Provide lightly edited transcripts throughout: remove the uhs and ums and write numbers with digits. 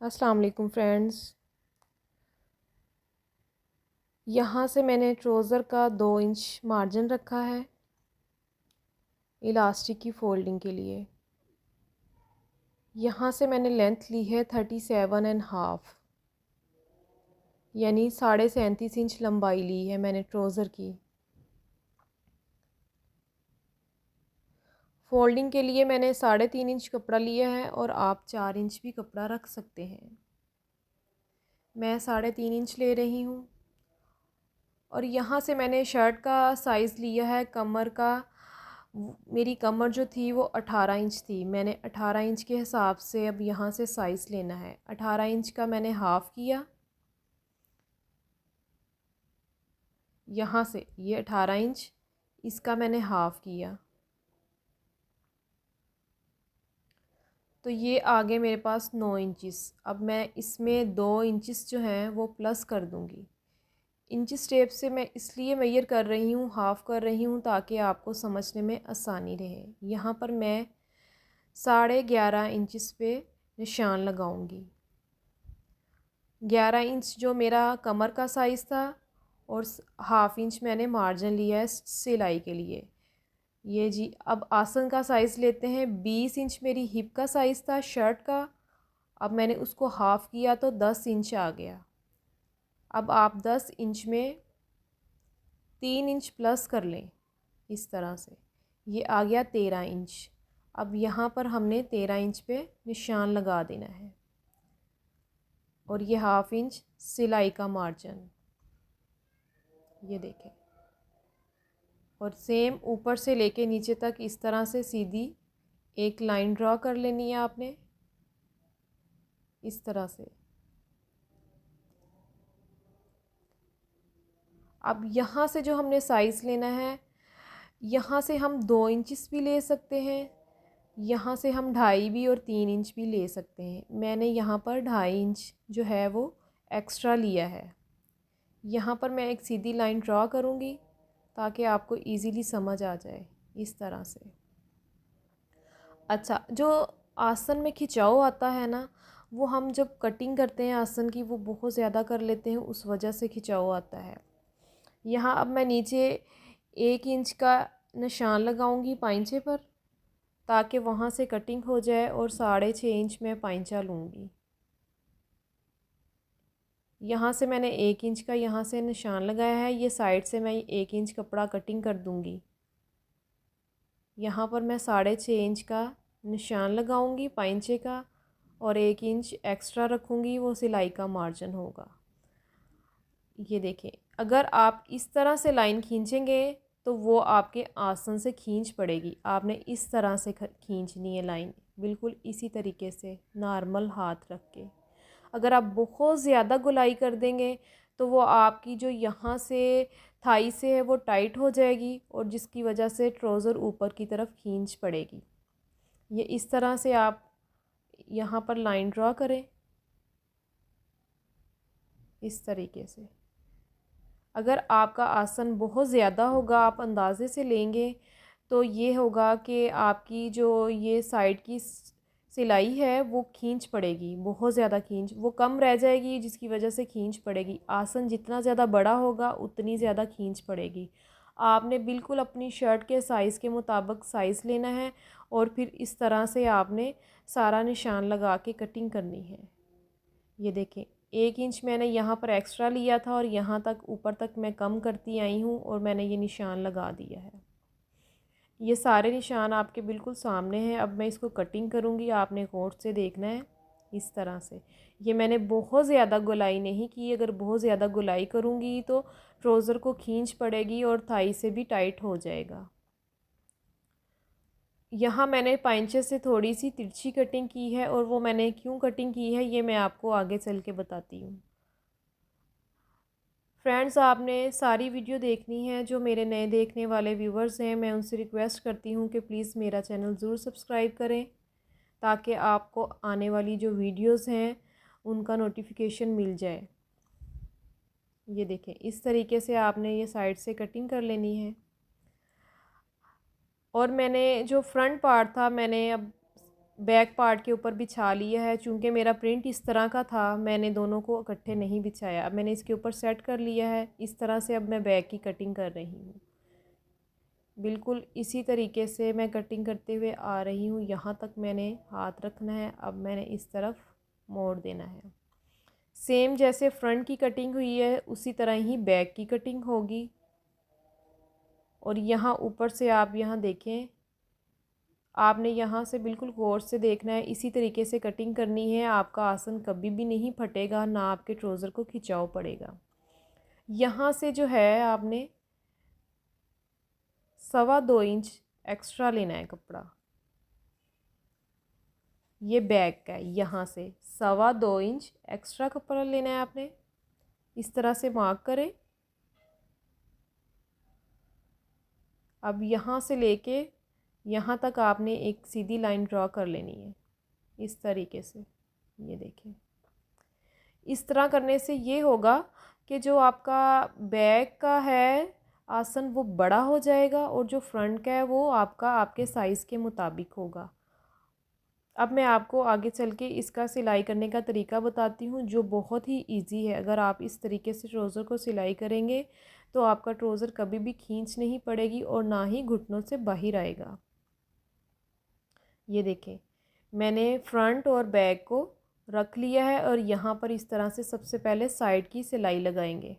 अस्सलाम वालेकुम फ्रेंड्स। यहाँ से मैंने ट्राउज़र का 2 इंच मार्जिन रखा है इलास्टिक की फ़ोल्डिंग के लिए। यहाँ से मैंने लेंथ ली है 37.5 यानी 37.5 इंच लंबाई ली है मैंने ट्राउज़र की। फ़ोल्डिंग के लिए मैंने 3.5 इंच कपड़ा लिया है और आप 4 इंच भी कपड़ा रख सकते हैं। मैं 3.5 इंच ले रही हूँ। और यहाँ से मैंने शर्ट का साइज़ लिया है कमर का। मेरी कमर जो थी वो 18 इंच थी। मैंने 18 इंच के हिसाब से अब यहाँ से साइज़ लेना है। 18 इंच का मैंने हाफ़ किया। यहाँ से ये 18 इंच, इसका मैंने हाफ़ किया तो ये आ गए मेरे पास 9 इंचिस। अब मैं इसमें 2 इंचिस जो हैं वो प्लस कर दूँगी। इंचिस टेप से मैं इसलिए मेजर कर रही हूँ, हाफ़ कर रही हूँ, ताकि आपको समझने में आसानी रहे। यहाँ पर मैं 11.5 इंचिस पे निशान लगाऊंगी। 11 इंच जो मेरा कमर का साइज़ था और हाफ़ इंच मैंने मार्जिन लिया है सिलाई के लिए। ये जी, अब आसन का साइज़ लेते हैं। 20 इंच मेरी हिप का साइज़ था शर्ट का। अब मैंने उसको हाफ़ किया तो 10 इंच आ गया। अब आप 10 इंच में 3 इंच प्लस कर लें इस तरह से। ये आ गया 13 इंच। अब यहाँ पर हमने 13 इंच पे निशान लगा देना है और ये हाफ़ इंच सिलाई का मार्जिन, ये देखें। और सेम ऊपर से लेके नीचे तक इस तरह से सीधी एक लाइन ड्रॉ कर लेनी है आपने, इस तरह से। अब यहाँ से जो हमने साइज़ लेना है, यहाँ से हम 2 इंचिस भी ले सकते हैं, यहाँ से हम 2.5 भी और 3 इंच भी ले सकते हैं। मैंने यहाँ पर 2.5 इंच जो है वो एक्स्ट्रा लिया है। यहाँ पर मैं एक सीधी लाइन ड्रॉ करूँगी ताकि आपको इजीली समझ आ जाए, इस तरह से। अच्छा, जो आसन में खिंचाव आता है ना, वो हम जब कटिंग करते हैं आसन की, वो बहुत ज़्यादा कर लेते हैं, उस वजह से खिंचाव आता है। यहाँ अब मैं नीचे 1 इंच का निशान लगाऊंगी पाइंचे पर, ताकि वहाँ से कटिंग हो जाए, और 6.5 इंच में पाइंचा लूँगी। यहाँ से मैंने 1 इंच का यहाँ से निशान लगाया है। ये साइड से मैं 1 इंच कपड़ा कटिंग कर दूँगी। यहाँ पर मैं 6.5 इंच का निशान लगाऊंगी पाइंचे का, और 1 इंच एक्स्ट्रा रखूँगी, वो सिलाई का मार्जिन होगा। ये देखें, अगर आप इस तरह से लाइन खींचेंगे तो वो आपके आसन से खींच पड़ेगी। आपने इस तरह से खींचनी है लाइन, बिल्कुल इसी तरीके से नॉर्मल हाथ रख के। अगर आप बहुत ज़्यादा गोलाई कर देंगे तो वो आपकी जो यहाँ से थाई से है वो टाइट हो जाएगी, और जिसकी वजह से ट्राउज़र ऊपर की तरफ खींच पड़ेगी। ये इस तरह से आप यहाँ पर लाइन ड्रॉ करें, इस तरीके से। अगर आपका आसन बहुत ज़्यादा होगा, आप अंदाज़े से लेंगे, तो ये होगा कि आपकी जो ये साइड की सिलाई है वो खींच पड़ेगी, बहुत ज़्यादा खींच, वो कम रह जाएगी जिसकी वजह से खींच पड़ेगी। आसन जितना ज़्यादा बड़ा होगा उतनी ज़्यादा खींच पड़ेगी। आपने बिल्कुल अपनी शर्ट के साइज़ के मुताबिक साइज़ लेना है, और फिर इस तरह से आपने सारा निशान लगा के कटिंग करनी है। ये देखें, 1 इंच मैंने यहाँ पर एक्स्ट्रा लिया था और यहाँ तक ऊपर तक मैं कम करती आई हूँ, और मैंने ये निशान लगा दिया है। ये सारे निशान आपके बिल्कुल सामने हैं। अब मैं इसको कटिंग करूँगी, आपने गौर से देखना है, इस तरह से। ये मैंने बहुत ज़्यादा गोलाई नहीं की। अगर बहुत ज़्यादा गोलाई करूँगी तो ट्राउज़र को खींच पड़ेगी और थाई से भी टाइट हो जाएगा। यहाँ मैंने पाइंचे से थोड़ी सी तिरछी कटिंग की है, और वो मैंने क्यों कटिंग की है ये मैं आपको आगे चल के बताती हूँ। फ्रेंड्स, आपने सारी वीडियो देखनी है। जो मेरे नए देखने वाले व्यूवर्स हैं, मैं उनसे रिक्वेस्ट करती हूँ कि प्लीज़ मेरा चैनल ज़रूर सब्सक्राइब करें, ताकि आपको आने वाली जो वीडियोस हैं उनका नोटिफिकेशन मिल जाए। ये देखें, इस तरीके से आपने ये साइड से कटिंग कर लेनी है। और मैंने जो फ्रंट पार्ट था, मैंने अब बैक पार्ट के ऊपर बिछा लिया है। चूँकि मेरा प्रिंट इस तरह का था, मैंने दोनों को इकट्ठे नहीं बिछाया। अब मैंने इसके ऊपर सेट कर लिया है। इस तरह से अब मैं बैक की कटिंग कर रही हूँ। बिल्कुल इसी तरीके से मैं कटिंग करते हुए आ रही हूँ। यहाँ तक मैंने हाथ रखना है। अब मैंने इस तरफ मोड़ देना है। सेम जैसे फ्रंट की कटिंग हुई है उसी तरह ही बैक की कटिंग होगी। और यहाँ ऊपर से आप यहाँ देखें, आपने यहाँ से बिल्कुल गौर से देखना है। इसी तरीके से कटिंग करनी है। आपका आसन कभी भी नहीं फटेगा, ना आपके ट्राउज़र को खिंचाव पड़ेगा। यहाँ से जो है आपने 2.25 इंच एक्स्ट्रा लेना है कपड़ा। ये बैक का है। यहाँ से 2.25 इंच एक्स्ट्रा कपड़ा लेना है आपने। इस तरह से मार्क करें। अब यहाँ से लेके यहाँ तक आपने एक सीधी लाइन ड्रॉ कर लेनी है इस तरीके से। ये देखें, इस तरह करने से ये होगा कि जो आपका बैक का है आसन वो बड़ा हो जाएगा और जो फ्रंट का है वो आपका आपके साइज़ के मुताबिक होगा। अब मैं आपको आगे चल के इसका सिलाई करने का तरीका बताती हूँ, जो बहुत ही इजी है। अगर आप इस तरीके से ट्राउज़र को सिलाई करेंगे तो आपका ट्राउज़र कभी भी खींच नहीं पड़ेगी और ना ही घुटनों से बाहर आएगा। ये देखें, मैंने फ्रंट और बैक को रख लिया है और यहाँ पर इस तरह से सबसे पहले साइड की सिलाई लगाएंगे।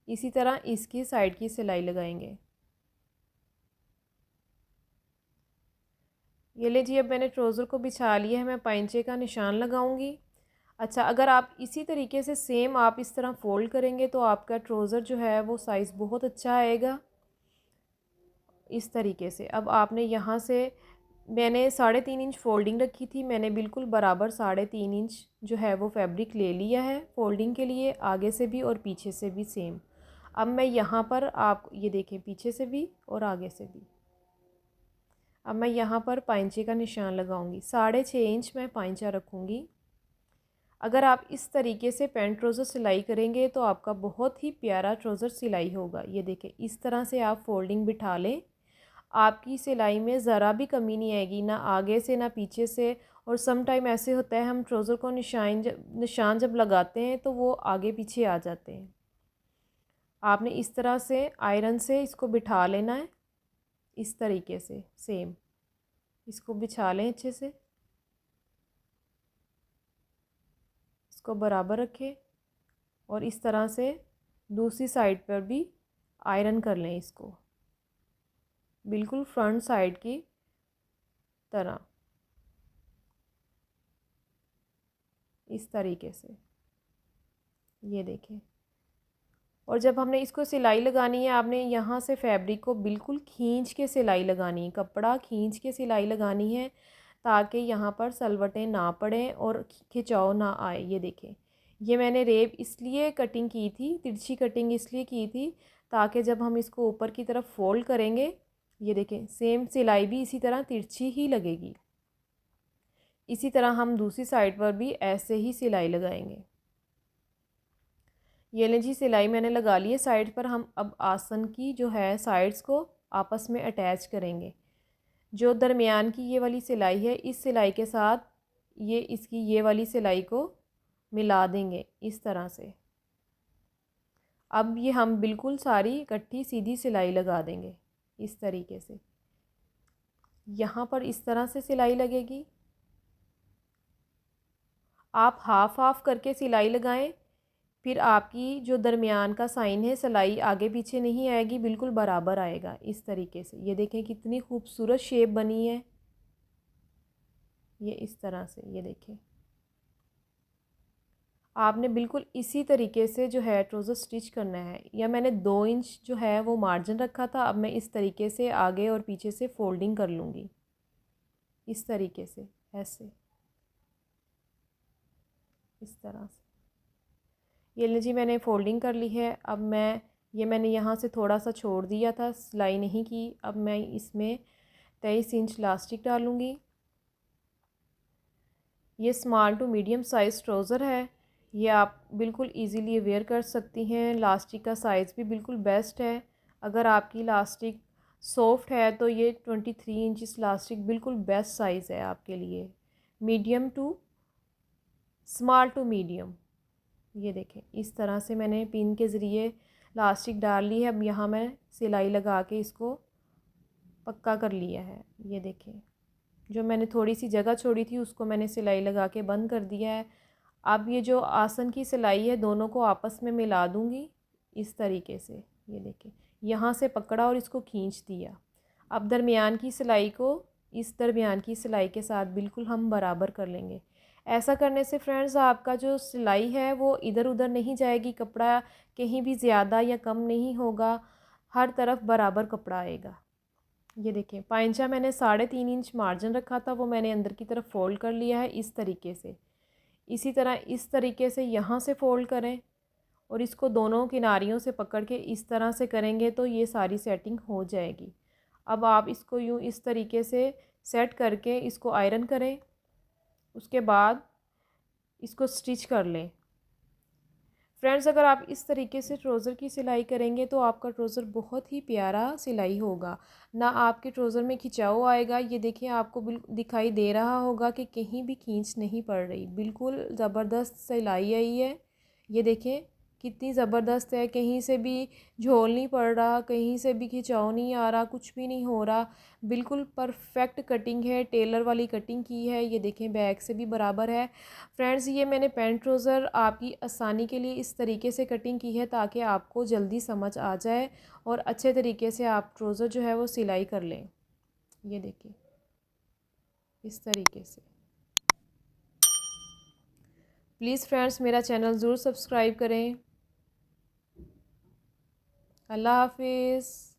इसी तरह इसकी साइड की सिलाई लगाएंगे। ये ले जी, अब मैंने ट्राउज़र को बिछा लिया है। मैं पाइंचे का निशान लगाऊंगी। अच्छा, अगर आप इसी तरीके से सेम आप इस तरह फ़ोल्ड करेंगे तो आपका ट्राउज़र जो है वो साइज़ बहुत अच्छा आएगा। इस तरीके से अब आपने यहाँ से, मैंने 3.5 इंच फ़ोल्डिंग रखी थी, मैंने बिल्कुल बराबर 3.5 इंच जो है वो फैब्रिक ले लिया है फ़ोल्डिंग के लिए, आगे से भी और पीछे से भी सेम। अब मैं यहाँ पर, आप ये देखें, पीछे से भी और आगे से भी। अब मैं यहाँ पर पाइंचे का निशान लगाऊंगी। 6.5 इंच मैं पाइंचा रखूँगी। अगर आप इस तरीके से पैंट ट्राउज़र सिलाई करेंगे तो आपका बहुत ही प्यारा ट्राउज़र सिलाई होगा। ये देखें, इस तरह से आप फोल्डिंग बिठा लें, आपकी सिलाई में ज़रा भी कमी नहीं आएगी, ना आगे से ना पीछे से। और सम टाइम ऐसे होता है हम ट्राउज़र को निशान जब लगाते हैं तो वो आगे पीछे आ जाते हैं। आपने इस तरह से आयरन से इसको बिठा लेना है। इस तरीके से सेम इसको बिछा लें अच्छे से, इसको बराबर रखें और इस तरह से दूसरी साइड पर भी आयरन कर लें इसको, बिल्कुल फ्रंट साइड की तरह, इस तरीके से। ये देखें, और जब हमने इसको सिलाई लगानी है, आपने यहाँ से फैब्रिक को बिल्कुल खींच के सिलाई लगानी है, कपड़ा खींच के सिलाई लगानी है ताकि यहाँ पर सलवटें ना पड़ें और खिंचाव ना आए। ये देखें, ये मैंने रेब इसलिए कटिंग की थी, तिरछी कटिंग इसलिए की थी ताकि जब हम इसको ऊपर की तरफ फोल्ड करेंगे, ये देखें, सेम सिलाई भी इसी तरह तिरछी ही लगेगी। इसी तरह हम दूसरी साइड पर भी ऐसे ही सिलाई लगाएंगे। ये लें जी, सिलाई मैंने लगा ली है साइड पर। हम अब आसन की जो है साइड्स को आपस में अटैच करेंगे। जो दरमियान की ये वाली सिलाई है, इस सिलाई के साथ ये इसकी ये वाली सिलाई को मिला देंगे इस तरह से। अब ये हम बिल्कुल सारी इकट्ठी सीधी सिलाई लगा देंगे इस तरीके से। यहाँ पर इस तरह से सिलाई लगेगी। आप हाफ हाफ करके सिलाई लगाएं, फिर आपकी जो दरमियान का साइन है सिलाई आगे पीछे नहीं आएगी, बिल्कुल बराबर आएगा इस तरीके से। ये देखें कितनी खूबसूरत शेप बनी है, ये इस तरह से। ये देखें, आपने बिल्कुल इसी तरीके से जो है ट्राउज़र स्टिच करना है। या मैंने 2 इंच जो है वो मार्जिन रखा था, अब मैं इस तरीके से आगे और पीछे से फोल्डिंग कर लूँगी इस तरीके से, ऐसे, इस तरह से। ये ले जी, मैंने फ़ोल्डिंग कर ली है। अब मैंने यहाँ से थोड़ा सा छोड़ दिया था, सिलाई नहीं की। अब मैं इसमें 23 इंच लास्टिक डालूँगी। ये small to medium size trouser है, ये आप बिल्कुल इजीली वेयर कर सकती हैं। लास्टिक का साइज़ भी बिल्कुल बेस्ट है। अगर आपकी लास्टिक सॉफ्ट है, तो ये 23 इंच इलास्टिक बिल्कुल बेस्ट साइज़ है आपके लिए, medium to small to medium. ये देखें, इस तरह से मैंने पिन के ज़रिए इलास्टिक डाल ली है। अब यहाँ मैं सिलाई लगा के इसको पक्का कर लिया है। ये देखें, जो मैंने थोड़ी सी जगह छोड़ी थी उसको मैंने सिलाई लगा के बंद कर दिया है। अब ये जो आसन की सिलाई है दोनों को आपस में मिला दूँगी इस तरीके से। ये देखें, यहाँ से पकड़ा और इसको खींच दिया। अब दरमियान की सिलाई को इस दरमियान की सिलाई के साथ बिल्कुल हम बराबर कर लेंगे। ऐसा करने से फ्रेंड्स आपका जो सिलाई है वो इधर उधर नहीं जाएगी, कपड़ा कहीं भी ज़्यादा या कम नहीं होगा, हर तरफ बराबर कपड़ा आएगा। ये देखें, पाइंचा मैंने 3.5 इंच मार्जिन रखा था, वो मैंने अंदर की तरफ फ़ोल्ड कर लिया है इस तरीके से। इसी तरह इस तरीके से यहाँ से फ़ोल्ड करें और इसको दोनों किनारियों से पकड़ के इस तरह से करेंगे तो ये सारी सेटिंग हो जाएगी। अब आप इसको यूँ इस तरीके से सेट करके इसको आयरन करें, उसके बाद इसको स्टिच कर लें। फ्रेंड्स, अगर आप इस तरीके से ट्राउज़र की सिलाई करेंगे तो आपका ट्राउज़र बहुत ही प्यारा सिलाई होगा, ना आपके ट्राउज़र में खिंचाव आएगा। ये देखिए, आपको बिल्कुल दिखाई दे रहा होगा कि कहीं भी खींच नहीं पड़ रही, बिल्कुल ज़बरदस्त सिलाई आई है। ये देखें कितनी ज़बरदस्त है, कहीं से भी झोल नहीं पड़ रहा, कहीं से भी खिंचाव नहीं आ रहा, कुछ भी नहीं हो रहा, बिल्कुल परफेक्ट कटिंग है, टेलर वाली कटिंग की है। ये देखें, बैक से भी बराबर है। फ्रेंड्स, ये मैंने पैंट ट्राउज़र आपकी आसानी के लिए इस तरीके से कटिंग की है ताकि आपको जल्दी समझ आ जाए और अच्छे तरीके से आप ट्राउज़र जो है वो सिलाई कर लें। ये देखिए, इस तरीके से। प्लीज़ फ्रेंड्स, मेरा चैनल ज़रूर सब्सक्राइब करें। अल्लाह हाफिज़।